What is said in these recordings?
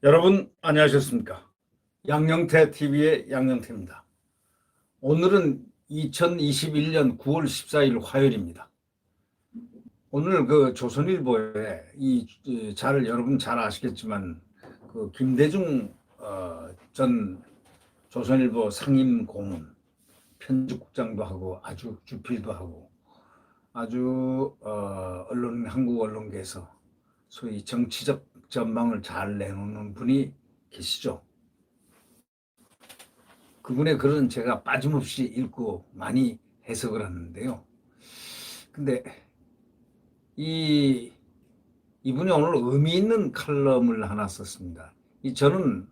여러분 안녕하셨습니까? 양영태 TV의 양영태입니다. 오늘은 2021년 9월 14일 화요일입니다. 오늘 조선일보에 여러분 잘 아시겠지만 김대중 전 조선일보 상임 고문 편집국장도 하고 아주 주필도 하고 아주 한국 언론계에서 소위 정치적 전망을 잘 내놓는 분이 계시죠. 그분의 글은 제가 빠짐없이 읽고 많이 해석을 하는데요. 근데 이분이 오늘 의미 있는 칼럼을 하나 썼습니다. 저는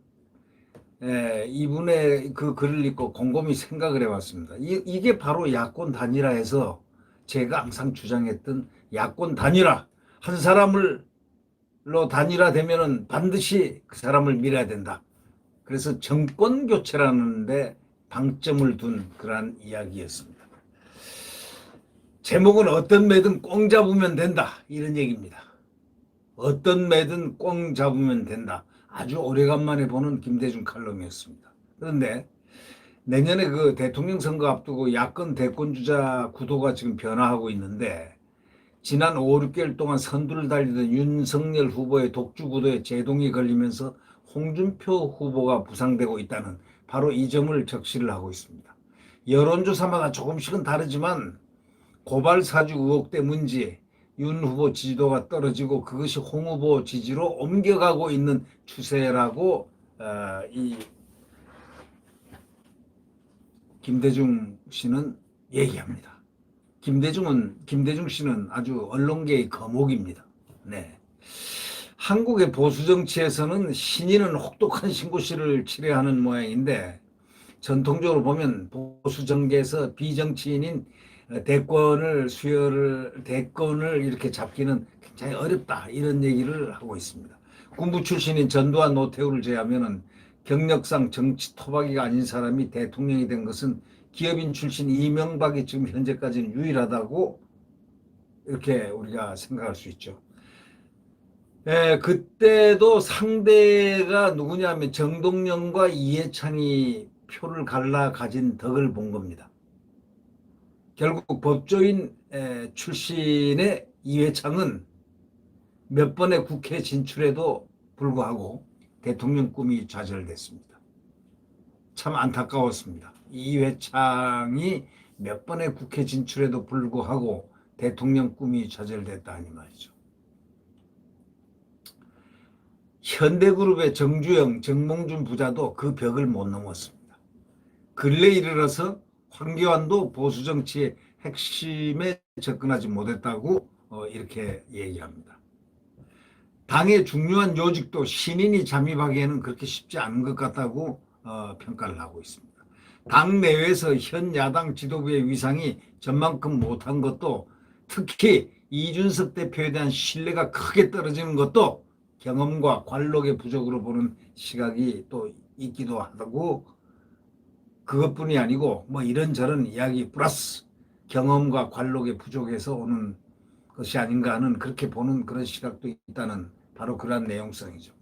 이분의 그 글을 읽고 곰곰이 생각을 해봤습니다. 이게 바로 야권 단일화에서 제가 항상 주장했던 야권 단일화, 한 사람을 단일화되면은 반드시 그 사람을 밀어야 된다. 그래서 정권 교체라는 데 방점을 둔 그러한 이야기였습니다. 제목은 어떤 매든 꽁 잡으면 된다, 이런 얘기입니다. 어떤 매든 꽁 잡으면 된다. 아주 오래간만에 보는 김대중 칼럼이었습니다. 그런데 내년에 그 대통령 선거 앞두고 야권 대권주자 구도가 지금 변화하고 있는데, 지난 5, 6개월 동안 선두를 달리던 윤석열 후보의 독주 구도에 제동이 걸리면서 홍준표 후보가 부상되고 있다는 바로 이 점을 적시를 하고 있습니다. 여론조사마다 조금씩은 다르지만 고발 사주 의혹 때문인지 윤 후보 지지도가 떨어지고 그것이 홍 후보 지지로 옮겨가고 있는 추세라고 이 김대중 씨는 얘기합니다. 김대중 씨는 아주 언론계의 거목입니다. 네. 한국의 보수 정치에서는 신인은 혹독한 신고시를 치러야 하는 모양인데, 전통적으로 보면 보수 정계에서 비정치인인 대권을 이렇게 잡기는 굉장히 어렵다, 이런 얘기를 하고 있습니다. 군부 출신인 전두환, 노태우를 제외하면은 경력상 정치 토박이가 아닌 사람이 대통령이 된 것은 기업인 출신 이명박이 지금 현재까지는 유일하다고 이렇게 우리가 생각할 수 있죠. 그때도 상대가 누구냐면 정동영과 이해창이 표를 갈라 가진 덕을 본 겁니다. 결국 법조인 출신의 이해창은 몇 번의 국회 진출에도 불구하고 대통령 꿈이 좌절됐습니다. 참 안타까웠습니다. 이회창이 몇 번의 국회 진출에도 불구하고 대통령 꿈이 좌절됐다니 말이죠. 현대그룹의 정주영, 정몽준 부자도 그 벽을 못 넘었습니다. 근래 이르러서 황교안도 보수정치의 핵심에 접근하지 못했다고 이렇게 얘기합니다. 당의 중요한 요직도 신인이 잠입하기에는 그렇게 쉽지 않은 것 같다고 평가를 하고 있습니다. 당 내외에서 현 야당 지도부의 위상이 전만큼 못한 것도, 특히 이준석 대표에 대한 신뢰가 크게 떨어지는 것도 경험과 관록의 부족으로 보는 시각이 또 있기도 하고, 그것뿐이 아니고 뭐 이런저런 이야기 플러스 경험과 관록의 부족에서 오는 것이 아닌가 하는, 그렇게 보는 그런 시각도 있다는 바로 그러한 내용성이죠.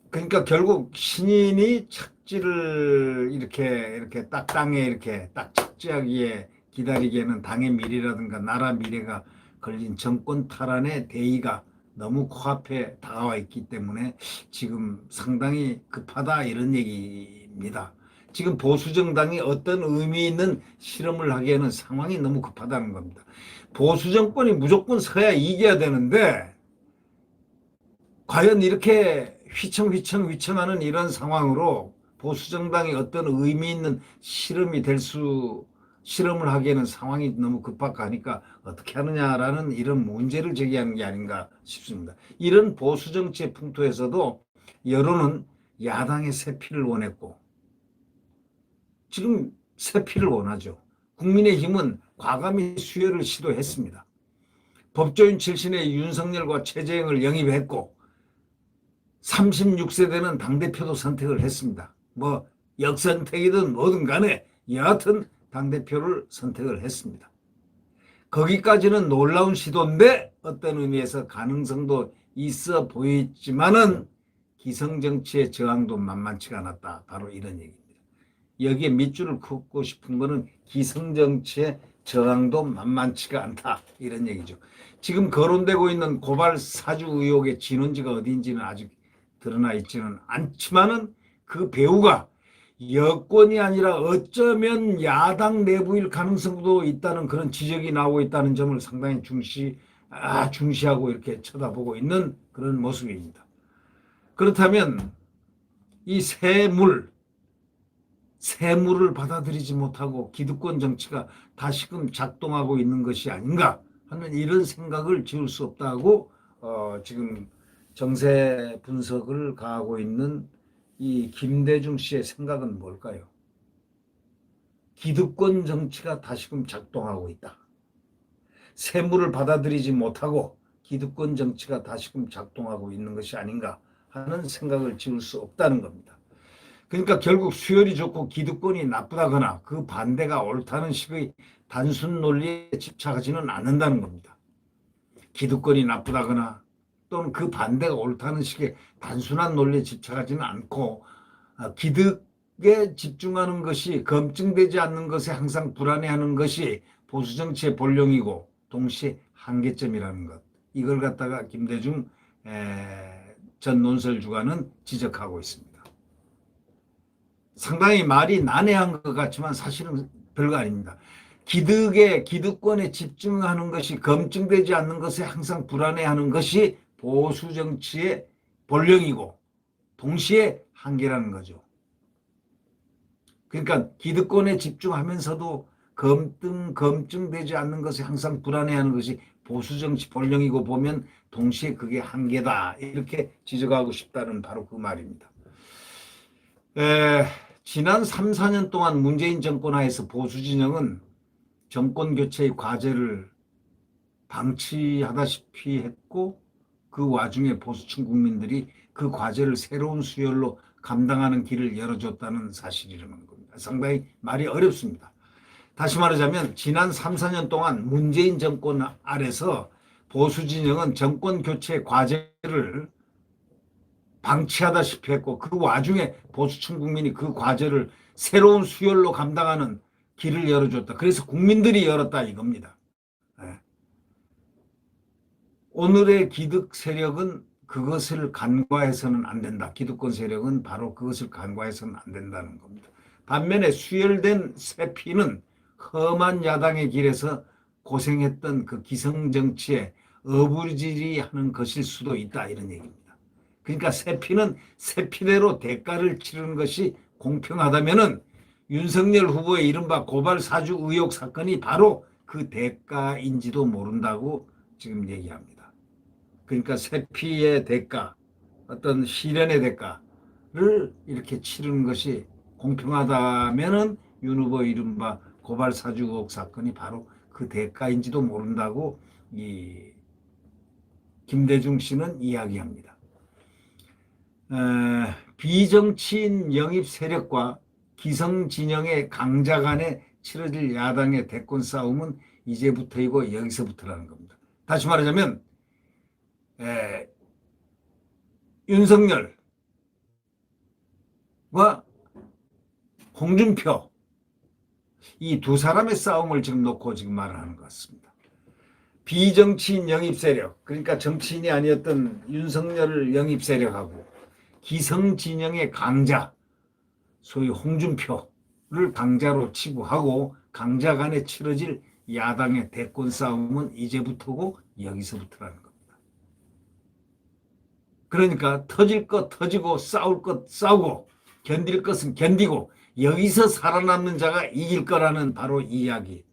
그러니까 결국 신인이 착지를 이렇게 딱 땅에 이렇게 딱 착지하기에 기다리기에는 당의 미래라든가 나라 미래가 걸린 정권 탈환의 대의가 너무 코앞에 다가와 있기 때문에 지금 상당히 급하다, 이런 얘기입니다. 지금 보수정당이 어떤 의미 있는 실험을 하기에는 상황이 너무 급하다는 겁니다. 보수정권이 무조건 서야 이겨야 되는데, 과연 이렇게 휘청휘청하는 이런 상황으로 보수정당이 어떤 의미 있는 실험을 하기에는 상황이 너무 급박하니까 어떻게 하느냐라는 이런 문제를 제기하는 게 아닌가 싶습니다. 이런 보수정치의 풍토에서도 여론은 야당의 새 피를 원했고 지금 새 피를 원하죠. 국민의힘은 과감히 수혈을 시도했습니다. 법조인 출신의 윤석열과 최재형을 영입했고 36세대는 당대표도 선택을 했습니다. 뭐 역선택이든 뭐든 간에 여하튼 당대표를 선택을 했습니다. 거기까지는 놀라운 시도인데 어떤 의미에서 가능성도 있어 보였지만은 기성정치의 저항도 만만치가 않았다. 바로 이런 얘기입니다. 여기에 밑줄을 긋고 싶은 거는 기성정치의 저항도 만만치가 않다. 이런 얘기죠. 지금 거론되고 있는 고발 사주 의혹의 진원지가 어디인지는 아직 드러나 있지는 않지만은 그 배후가 여권이 아니라 어쩌면 야당 내부일 가능성도 있다는 그런 지적이 나오고 있다는 점을 상당히 중시하고 이렇게 쳐다보고 있는 그런 모습입니다. 그렇다면 이 세물을 받아들이지 못하고 기득권 정치가 다시금 작동하고 있는 것이 아닌가 하는 이런 생각을 지울 수 없다고 지금 정세 분석을 가하고 있는 이 김대중 씨의 생각은 뭘까요? 기득권 정치가 다시금 작동하고 있다. 세물을 받아들이지 못하고 기득권 정치가 다시금 작동하고 있는 것이 아닌가 하는 생각을 지울 수 없다는 겁니다. 그러니까 결국 수열이 좋고 기득권이 나쁘다거나 그 반대가 옳다는 식의 단순 논리에 집착하지는 않는다는 겁니다. 기득권이 나쁘다거나 또는 그 반대가 옳다는 식의 단순한 논리에 집착하지는 않고 기득에 집중하는 것이 검증되지 않는 것에 항상 불안해하는 것이 보수정치의 본령이고 동시에 한계점이라는 것. 이걸 갖다가 김대중 전 논설주간은 지적하고 있습니다. 상당히 말이 난해한 것 같지만 사실은 별거 아닙니다. 기득권에 집중하는 것이 검증되지 않는 것에 항상 불안해하는 것이 보수 정치의 본령이고 동시에 한계라는 거죠. 그러니까 기득권에 집중하면서도 검증되지 않는 것에 항상 불안해하는 것이 보수 정치 본령이고 보면 동시에 그게 한계다. 이렇게 지적하고 싶다는 바로 그 말입니다. 지난 3, 4년 동안 문재인 정권 하에서 보수 진영은 정권 교체의 과제를 방치하다시피 했고 그 와중에 보수층 국민들이 그 과제를 새로운 수열로 감당하는 길을 열어줬다는 사실이라는 겁니다. 상당히 말이 어렵습니다. 다시 말하자면 지난 3, 4년 동안 문재인 정권 아래서 보수 진영은 정권 교체 과제를 방치하다시피 했고 그 와중에 보수층 국민이 그 과제를 새로운 수열로 감당하는 길을 열어줬다. 그래서 국민들이 열었다 이겁니다. 오늘의 기득 세력은 그것을 간과해서는 안 된다. 기득권 세력은 바로 그것을 간과해서는 안 된다는 겁니다. 반면에 수혈된 세피는 험한 야당의 길에서 고생했던 그 기성정치에 어부지리하는 것일 수도 있다 이런 얘기입니다. 그러니까 세피는 세피대로 대가를 치르는 것이 공평하다면은 윤석열 후보의 이른바 고발 사주 의혹 사건이 바로 그 대가인지도 모른다고 지금 얘기합니다. 그러니까 세피의 대가, 어떤 시련의 대가를 이렇게 치르는 것이 공평하다면은 윤 후보 이른바 고발 사주 의혹 사건이 바로 그 대가인지도 모른다고 이 김대중 씨는 이야기합니다. 비정치인 영입 세력과 기성 진영의 강자 간에 치러질 야당의 대권 싸움은 이제부터이고 여기서부터라는 겁니다. 다시 말하자면 윤석열과 홍준표 이 두 사람의 싸움을 지금 놓고 지금 말을 하는 것 같습니다. 비정치인 영입 세력, 그러니까 정치인이 아니었던 윤석열을 영입 세력하고 기성 진영의 강자, 소위 홍준표를 강자로 치부하고 강자 간에 치러질 야당의 대권 싸움은 이제부터고 여기서부터라는 겁니다. 그러니까 터질 것 터지고 싸울 것 싸우고 견딜 것은 견디고 여기서 살아남는 자가 이길 거라는 바로 이야기.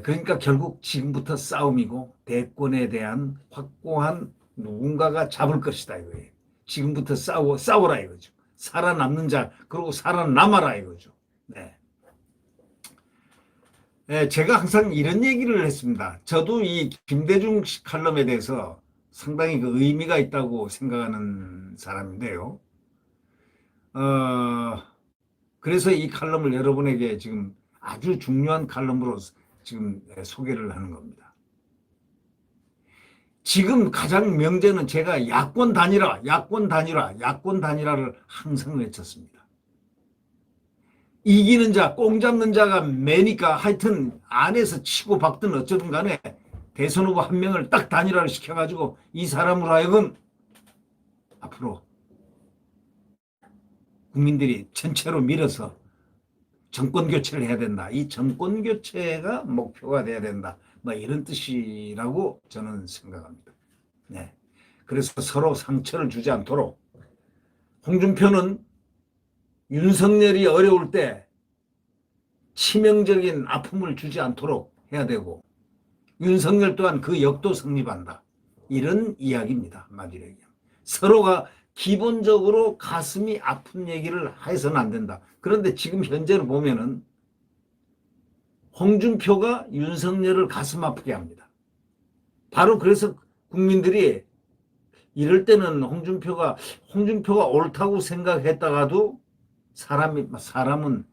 그러니까 결국 지금부터 싸움이고 대권에 대한 확고한 누군가가 잡을 것이다 이거예요. 지금부터 싸워라 이거죠. 살아남는 자 그리고 살아남아라 이거죠. 네. 제가 항상 이런 얘기를 했습니다. 저도 이 김대중 칼럼에 대해서 상당히 그 의미가 있다고 생각하는 사람인데요. 그래서 이 칼럼을 여러분에게 지금 아주 중요한 칼럼으로 지금 소개를 하는 겁니다. 지금 가장 명제는 제가 야권 단일화, 야권 단일화, 야권 단일화를 항상 외쳤습니다. 이기는 자, 꽁 잡는 자가 매니까 하여튼 안에서 치고 박든 어쩌든 간에 대선 후보 한 명을 딱 단일화를 시켜가지고 이 사람으로 하여금 앞으로 국민들이 전체로 밀어서 정권 교체를 해야 된다. 이 정권 교체가 목표가 돼야 된다. 뭐 이런 뜻이라고 저는 생각합니다. 네. 그래서 서로 상처를 주지 않도록 홍준표는 윤석열이 어려울 때 치명적인 아픔을 주지 않도록 해야 되고 윤석열 또한 그 역도 성립한다. 이런 이야기입니다. 한마디로 얘기하면. 서로가 기본적으로 가슴이 아픈 얘기를 해서는 안 된다. 그런데 지금 현재로 보면은 홍준표가 윤석열을 가슴 아프게 합니다. 바로 그래서 국민들이 이럴 때는 홍준표가 옳다고 생각했다가도 사람은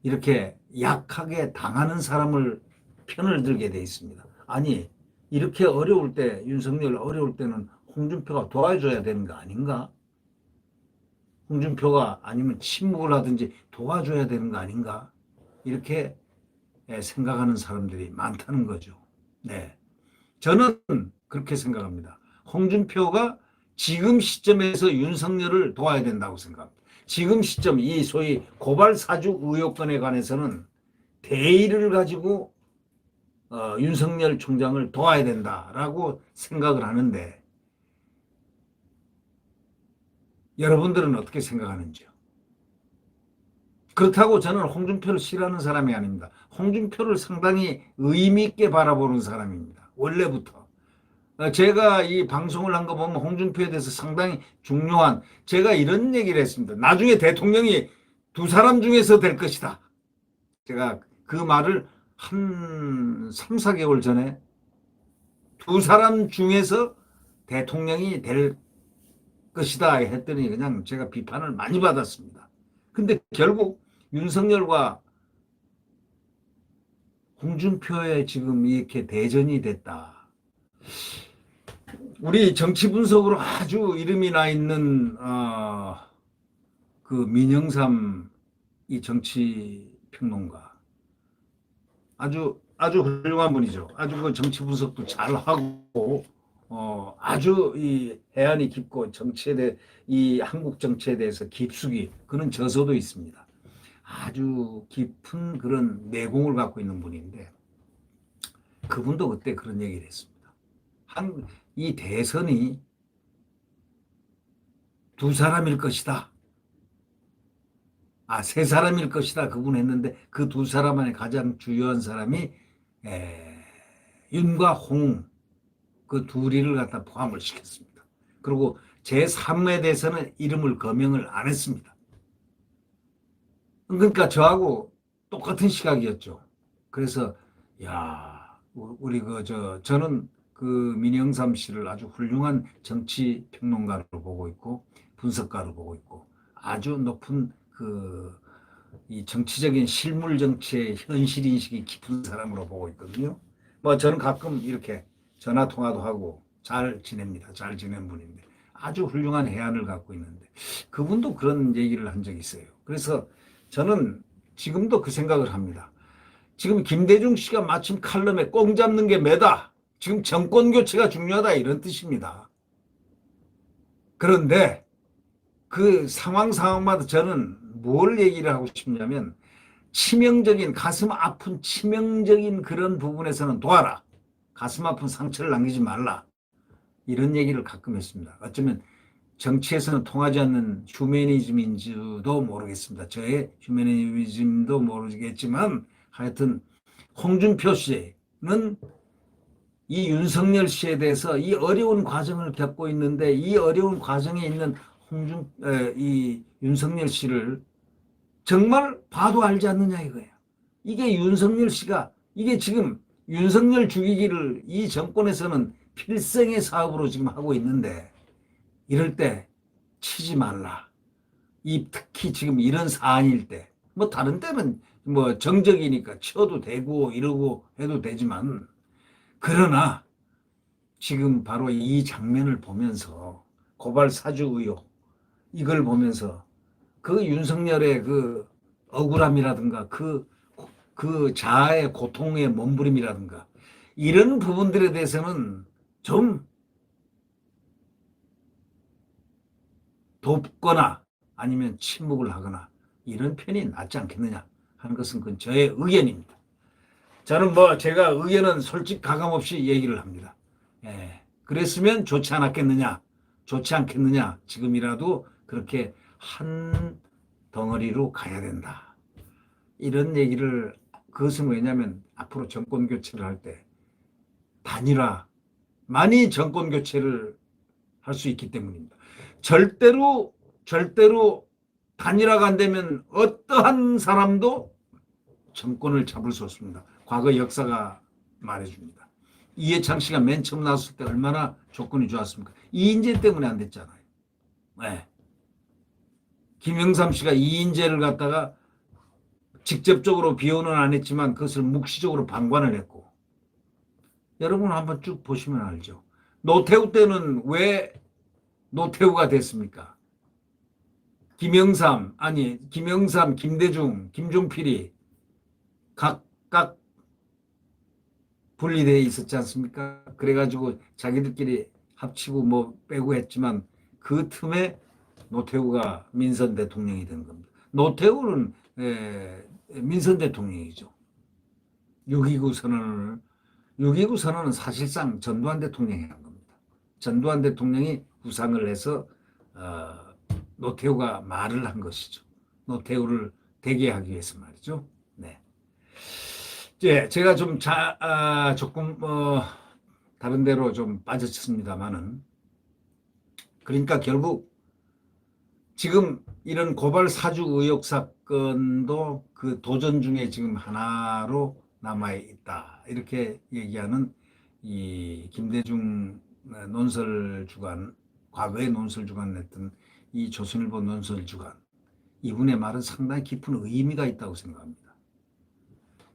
이렇게 약하게 당하는 사람을 편을 들게 돼 있습니다. 아니 이렇게 어려울 때 윤석열 어려울 때는 홍준표가 도와줘야 되는 거 아닌가? 홍준표가 아니면 침묵을 하든지 도와줘야 되는 거 아닌가? 이렇게 생각하는 사람들이 많다는 거죠. 네, 저는 그렇게 생각합니다. 홍준표가 지금 시점에서 윤석열을 도와야 된다고 생각합니다. 지금 시점 이 소위 고발 사주 의혹건에 관해서는 대의를 가지고 윤석열 총장을 도와야 된다라고 생각을 하는데 여러분들은 어떻게 생각하는지요? 그렇다고 저는 홍준표를 싫어하는 사람이 아닙니다. 홍준표를 상당히 의미 있게 바라보는 사람입니다. 원래부터. 제가 이 방송을 한 거 보면 홍준표에 대해서 상당히 중요한 제가 이런 얘기를 했습니다. 나중에 대통령이 두 사람 중에서 될 것이다. 제가 그 말을 한 3, 4개월 전에 두 사람 중에서 대통령이 될 것이다 했더니 그냥 제가 비판을 많이 받았습니다. 근데 결국 윤석열과 홍준표에 지금 이렇게 대전이 됐다. 우리 정치 분석으로 아주 이름이 나 있는 그 민영삼 이 정치 평론가 아주 훌륭한 분이죠. 아주 그 정치 분석도 잘 하고 아주 이 해안이 깊고 정치에 대해 이 한국 정치에 대해서 깊숙이 그런 저서도 있습니다. 아주 깊은 그런 내공을 갖고 있는 분인데 그분도 그때 그런 얘기를 했습니다. 이 대선이 두 사람일 것이다. 세 사람일 것이다. 그분 했는데 그 두 사람 안에 가장 주요한 사람이 윤과 홍 그 둘이를 갖다 포함을 시켰습니다. 그리고 제3에 대해서는 이름을 거명을 안 했습니다. 그러니까 저하고 똑같은 시각이었죠. 그래서 우리 저는 그 민영삼 씨를 아주 훌륭한 정치 평론가로 보고 있고 분석가로 보고 있고 아주 높은 이 정치적인 실물 정치의 현실 인식이 깊은 사람으로 보고 있거든요. 뭐 저는 가끔 이렇게 전화 통화도 하고 잘 지냅니다. 잘 지낸 분인데 아주 훌륭한 해안을 갖고 있는데 그분도 그런 얘기를 한 적이 있어요. 그래서 저는 지금도 그 생각을 합니다. 지금 김대중 씨가 마침 칼럼에 꽁 잡는 게 매다. 지금 정권 교체가 중요하다 이런 뜻입니다. 그런데 그 상황마다 저는 뭘 얘기를 하고 싶냐면 치명적인 가슴 아픈 치명적인 그런 부분에서는 도와라. 가슴 아픈 상처를 남기지 말라. 이런 얘기를 가끔 했습니다. 어쩌면 정치에서는 통하지 않는 휴머니즘인지도 모르겠습니다. 저의 휴머니즘도 모르겠지만 하여튼 홍준표 씨는 이 윤석열 씨에 대해서 이 어려운 과정을 겪고 있는데 이 어려운 과정에 있는 이 윤석열 씨를 정말 봐도 알지 않느냐 이거예요. 이게 윤석열 씨가 이게 지금 윤석열 죽이기를 이 정권에서는 필생의 사업으로 지금 하고 있는데 이럴 때 치지 말라. 특히 지금 이런 사안일 때 뭐 다른 때는 뭐 정적이니까 쳐도 되고 이러고 해도 되지만 그러나 지금 바로 이 장면을 보면서 고발 사주 의혹 이걸 보면서 그 윤석열의 그 억울함이라든가 그 자아의 고통의 몸부림이라든가 이런 부분들에 대해서는 좀 돕거나 아니면 침묵을 하거나 이런 편이 낫지 않겠느냐 하는 것은 그건 저의 의견입니다. 저는 뭐 제가 의견은 솔직 가감없이 얘기를 합니다. 예, 그랬으면 좋지 않았겠느냐, 좋지 않겠느냐, 지금이라도 그렇게 한 덩어리로 가야 된다. 이런 얘기를 그것은 왜냐하면 앞으로 정권 교체를 할 때 단일화 많이 정권 교체를 할 수 있기 때문입니다. 절대로 단일화가 안 되면 어떠한 사람도 정권을 잡을 수 없습니다. 과거 역사가 말해줍니다. 이해창 씨가 맨 처음 나왔을 때 얼마나 조건이 좋았습니까? 이인재 때문에 안 됐잖아요. 네. 김영삼 씨가 이인재를 갖다가 직접적으로 비호는 안 했지만 그것을 묵시적으로 방관을 했고 여러분 한번 쭉 보시면 알죠. 노태우 때는 왜 노태우가 됐습니까? 김영삼, 김대중, 김종필이 각각 분리되어 있었지 않습니까? 그래가지고 자기들끼리 합치고 뭐 빼고 했지만 그 틈에 노태우가 민선 대통령이 된 겁니다. 노태우는 민선 대통령이죠. 6.29 선언은 사실상 전두환 대통령이 한 겁니다. 전두환 대통령이 구상을 해서 노태우가 말을 한 것이죠. 노태우를 대계하기 위해서 말이죠. 네. 제가 좀 조금 다른 데로 좀 빠졌습니다만은 그러니까 결국 지금 이런 고발 사주 의혹 사건도 그 도전 중에 지금 하나로 남아 있다. 이렇게 얘기하는 이 김대중 논설주간, 과거에 논설주간을 했던 이 조선일보 논설주간, 이분의 말은 상당히 깊은 의미가 있다고 생각합니다.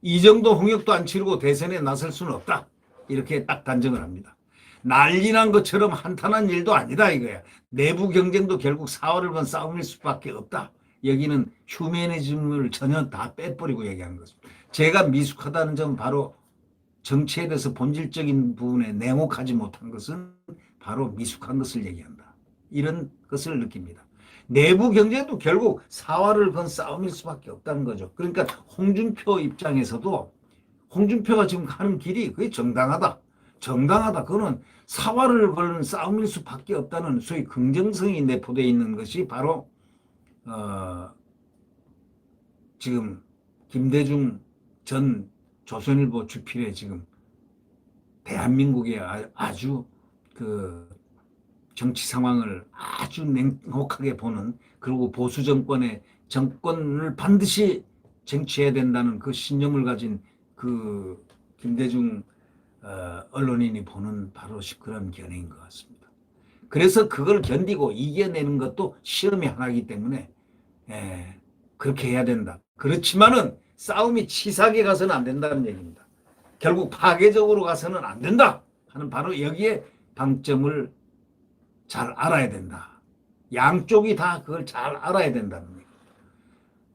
이 정도 홍역도 안 치르고 대선에 나설 수는 없다. 이렇게 딱 단정을 합니다. 난리 난 것처럼 한탄한 일도 아니다 이거야. 내부 경쟁도 결국 사활을 건 싸움일 수밖에 없다. 여기는 휴머니즘을 전혀 다 빼버리고 얘기하는 것입니다. 제가 미숙하다는 점 바로 정치에 대해서 본질적인 부분에 냉혹하지 못한 것은 바로 미숙한 것을 얘기한다. 이런 것을 느낍니다. 내부 경쟁도 결국 사활을 건 싸움일 수밖에 없다는 거죠. 그러니까 홍준표 입장에서도 홍준표가 지금 가는 길이 그게 정당하다. 그거는 사활을 걸는 싸움일 수밖에 없다는 소위 긍정성이 내포되어 있는 것이 바로 지금 김대중 전 조선일보 주필의 지금 대한민국의 아주 그 정치 상황을 아주 냉혹하게 보는, 그리고 보수 정권의 정권을 반드시 쟁취해야 된다는 그 신념을 가진 그 김대중 언론인이 보는 바로 그런 견해인 것 같습니다. 그래서 그걸 견디고 이겨내는 것도 시험의 하나이기 때문에 그렇게 해야 된다. 그렇지만은 싸움이 치사하게 가서는 안 된다는 얘기입니다. 결국 파괴적으로 가서는 안 된다 하는 바로 여기에 방점을 잘 알아야 된다. 양쪽이 다 그걸 잘 알아야 된다는 얘기입니다.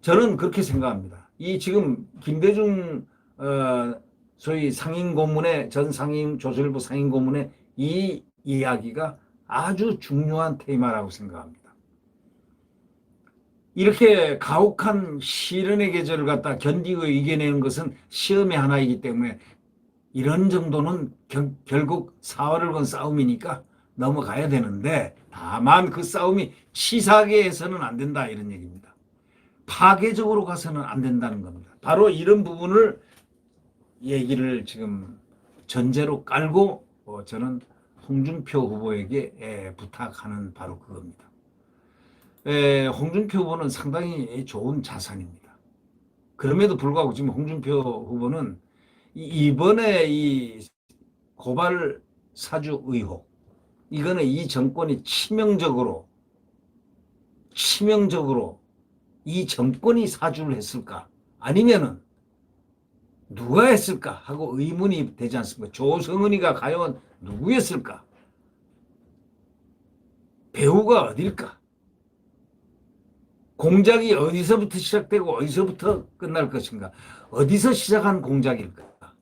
저는 그렇게 생각합니다. 이 지금 김대중 소위 상임고문의 조선일보 상임고문의 이 이야기가 아주 중요한 테마라고 생각합니다. 이렇게 가혹한 시련의 계절을 갖다 견디고 이겨내는 것은 시험의 하나이기 때문에 이런 정도는 결국 사활을 건 싸움이니까 넘어가야 되는데, 다만 그 싸움이 치사하게 해서는 안 된다 이런 얘기입니다. 파괴적으로 가서는 안 된다는 겁니다. 바로 이런 부분을 얘기를 지금 전제로 깔고 저는 홍준표 후보에게 부탁하는 바로 그겁니다. 홍준표 후보는 상당히 좋은 자산입니다. 그럼에도 불구하고 지금 홍준표 후보는 이번에 이 고발 사주 의혹, 이거는 이 정권이 치명적으로 이 정권이 사주를 했을까? 아니면은 누가 했을까 하고 의문이 되지 않습니까? 조성은이가 과연 누구였을까? 배우가 어딜까? 공작이 어디서부터 시작되고 어디서부터 끝날 것인가? 어디서 시작한 공작일까?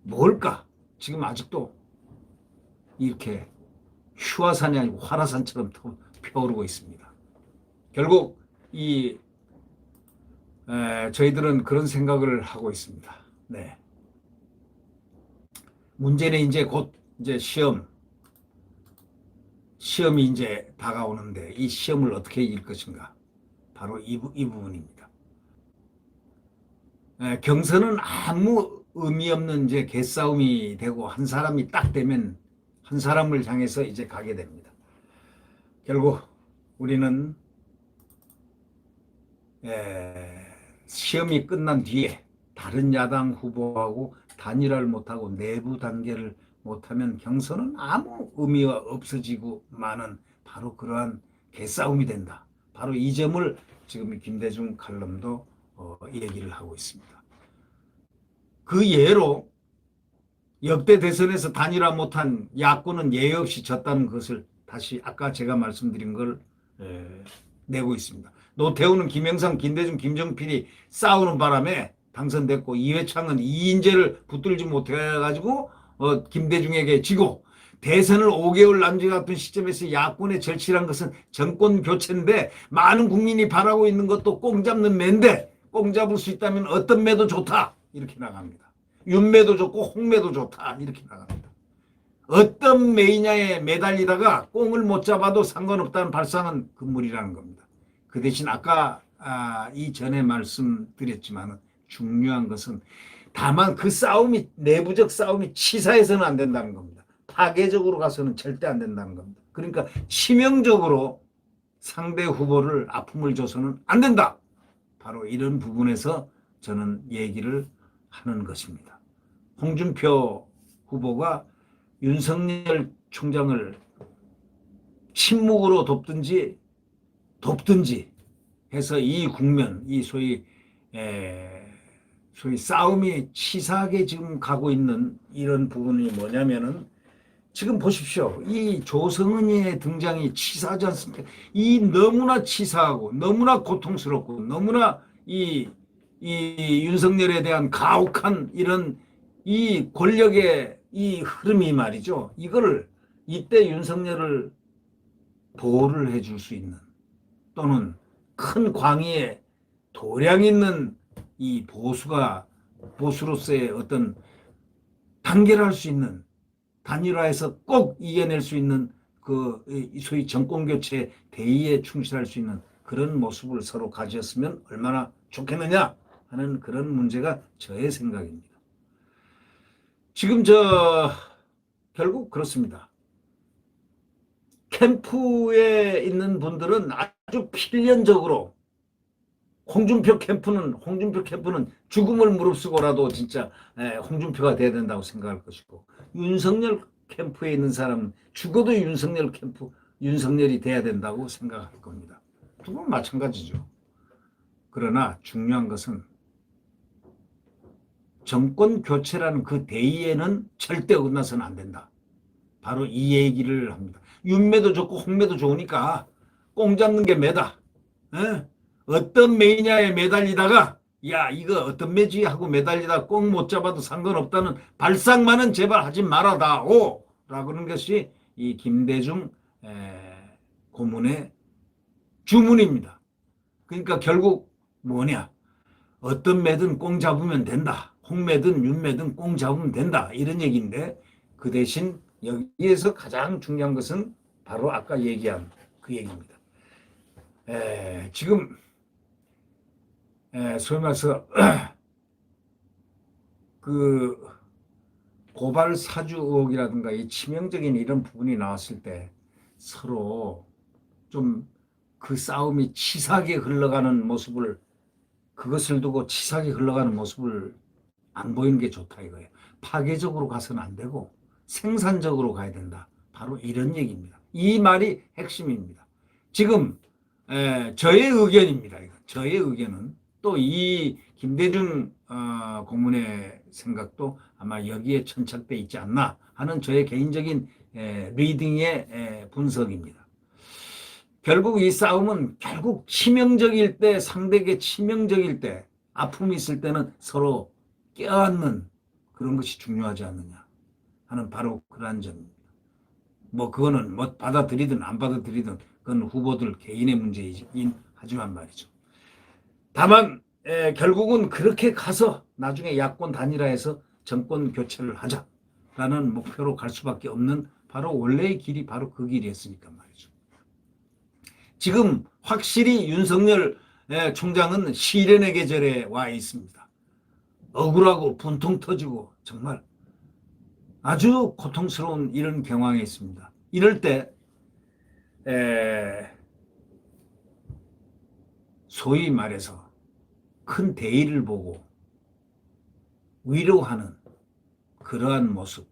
뭘까? 지금 아직도 이렇게 휴화산이 아니고 화라산처럼 펴오르고 있습니다. 결국 저희들은 그런 생각을 하고 있습니다. 네. 문제는 이제 곧 이제 시험이 이제 다가오는데 이 시험을 어떻게 이길 것인가? 바로 이 부분입니다. 경선은 아무 의미 없는 이제 개싸움이 되고 한 사람이 딱 되면 한 사람을 향해서 이제 가게 됩니다. 결국 우리는 시험이 끝난 뒤에 다른 야당 후보하고 단일화를 못하고 내부 단계를 못하면 경선은 아무 의미가 없어지고 마는 바로 그러한 개싸움이 된다. 바로 이 점을 지금 김대중 칼럼도 얘기를 하고 있습니다. 그 예로 역대 대선에서 단일화 못한 야권은 예외 없이 졌다는 것을 다시 아까 제가 말씀드린 걸 내고 있습니다. 노태우는 김영삼, 김대중, 김정필이 싸우는 바람에 당선됐고 이회창은 이인재를 붙들지 못해가지고 김대중에게 지고 대선을 5개월 남짓 시점에서 야권의 절실한 것은 정권 교체인데 많은 국민이 바라고 있는 것도 꽁 잡는 매인데 꽁 잡을 수 있다면 어떤 매도 좋다 이렇게 나갑니다. 윤매도 좋고 홍매도 좋다 이렇게 나갑니다. 어떤 매이냐에 매달리다가 꽁을 못 잡아도 상관없다는 발상은 금물이라는 겁니다. 그 대신 아까 이전에 말씀드렸지만 중요한 것은 다만 그 싸움이 내부적 싸움이 치사해서는 안 된다는 겁니다. 파괴적으로 가서는 절대 안 된다는 겁니다. 그러니까 치명적으로 상대 후보를 아픔을 줘서는 안 된다. 바로 이런 부분에서 저는 얘기를 하는 것입니다. 홍준표 후보가 윤석열 총장을 침묵으로 돕든지 해서 이 국면, 이 소위 싸움이 치사하게 지금 가고 있는 이런 부분이 뭐냐면은 지금 보십시오. 이 조성은이의 등장이 치사하지 않습니까? 이 너무나 치사하고 너무나 고통스럽고 너무나 이 윤석열에 대한 가혹한 이런 이 권력의 이 흐름이 말이죠. 이거를 이때 윤석열을 보호를 해줄 수 있는 또는 큰 광의에 도량 있는 이 보수로서의 어떤 단계를 할 수 있는 단일화해서 꼭 이겨낼 수 있는 그 소위 정권교체 대의에 충실할 수 있는 그런 모습을 서로 가졌으면 얼마나 좋겠느냐 하는 그런 문제가 저의 생각입니다. 지금 결국 그렇습니다. 캠프에 있는 분들은 아주 필연적으로 홍준표 캠프는 죽음을 무릅쓰고라도 진짜 홍준표가 돼야 된다고 생각할 것이고 윤석열 캠프에 있는 사람은 죽어도 윤석열이 돼야 된다고 생각할 겁니다. 두 분 마찬가지죠. 그러나 중요한 것은 정권 교체라는 그 대의에는 절대 어긋나서는 안 된다. 바로 이 얘기를 합니다. 윤매도 좋고 홍매도 좋으니까 꽁 잡는 게 매다. 어떤 매냐에 매달리다가 야 이거 어떤 매지 하고 매달리다 꽁 못 잡아도 상관없다는 발상만은 제발 하지 말아다오 라고 하는 것이 이 김대중 고문의 주문입니다. 그러니까 결국 뭐냐 어떤 매든 꽁 잡으면 된다. 홍매든 윤매든 꽁 잡으면 된다. 이런 얘기인데 그 대신 여기에서 가장 중요한 것은 바로 아까 얘기한 그 얘기입니다. 지금 소위 말해서 그 고발 사주 의혹이라든가 이 치명적인 이런 부분이 나왔을 때 서로 좀 그 싸움이 치사하게 흘러가는 모습을 그것을 두고 치사하게 흘러가는 모습을 안 보이는 게 좋다 이거예요. 파괴적으로 가서는 안 되고 생산적으로 가야 된다. 바로 이런 얘기입니다. 이 말이 핵심입니다. 지금 저의 의견입니다. 저의 의견은 또 이 김대중 고문의 생각도 아마 여기에 천착돼 있지 않나 하는 저의 개인적인 리딩의 분석입니다. 결국 이 싸움은 결국 치명적일 때, 상대에게 치명적일 때, 아픔이 있을 때는 서로 껴안는 그런 것이 중요하지 않느냐 하는 바로 그러한 점입니다. 뭐 그거는 뭐 받아들이든 안 받아들이든 그건 후보들 개인의 문제이긴 하지만 말이죠. 다만 결국은 그렇게 가서 나중에 야권 단일화해서 정권 교체를 하자라는 목표로 갈 수밖에 없는 바로 원래의 길이 바로 그 길이었으니까 말이죠. 지금 확실히 윤석열 총장은 시련의 계절에 와 있습니다. 억울하고 분통 터지고 정말 아주 고통스러운 이런 경황에 있습니다. 이럴 때 소위 말해서 큰 대의를 보고 위로하는 그러한 모습,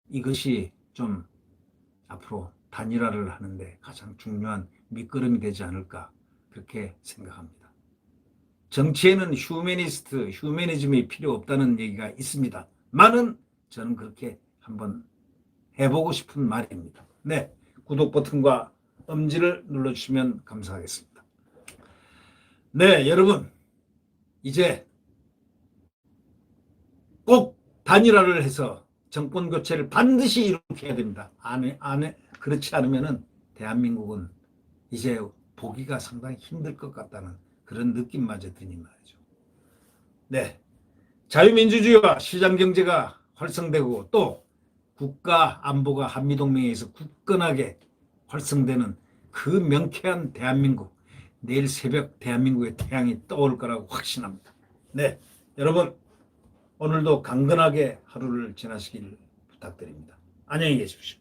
이것이 좀 앞으로 단일화를 하는데 가장 중요한 밑거름이 되지 않을까 그렇게 생각합니다. 정치에는 휴머니즘이 필요 없다는 얘기가 있습니다. 많은 저는 그렇게 한번 해보고 싶은 말입니다. 네, 구독 버튼과 엄지를 눌러주시면 감사하겠습니다. 네, 여러분 이제 꼭 단일화를 해서 정권 교체를 반드시 이룩해야 됩니다. 그렇지 않으면은 대한민국은 이제 보기가 상당히 힘들 것 같다는 그런 느낌마저 드니 말이죠. 네, 자유민주주의와 시장경제가 활성되고 또 국가 안보가 한미동맹에서 굳건하게 활성되는 그 명쾌한 대한민국, 내일 새벽 대한민국의 태양이 떠올 거라고 확신합니다. 네, 여러분 오늘도 강건하게 하루를 지나시길 부탁드립니다. 안녕히 계십시오.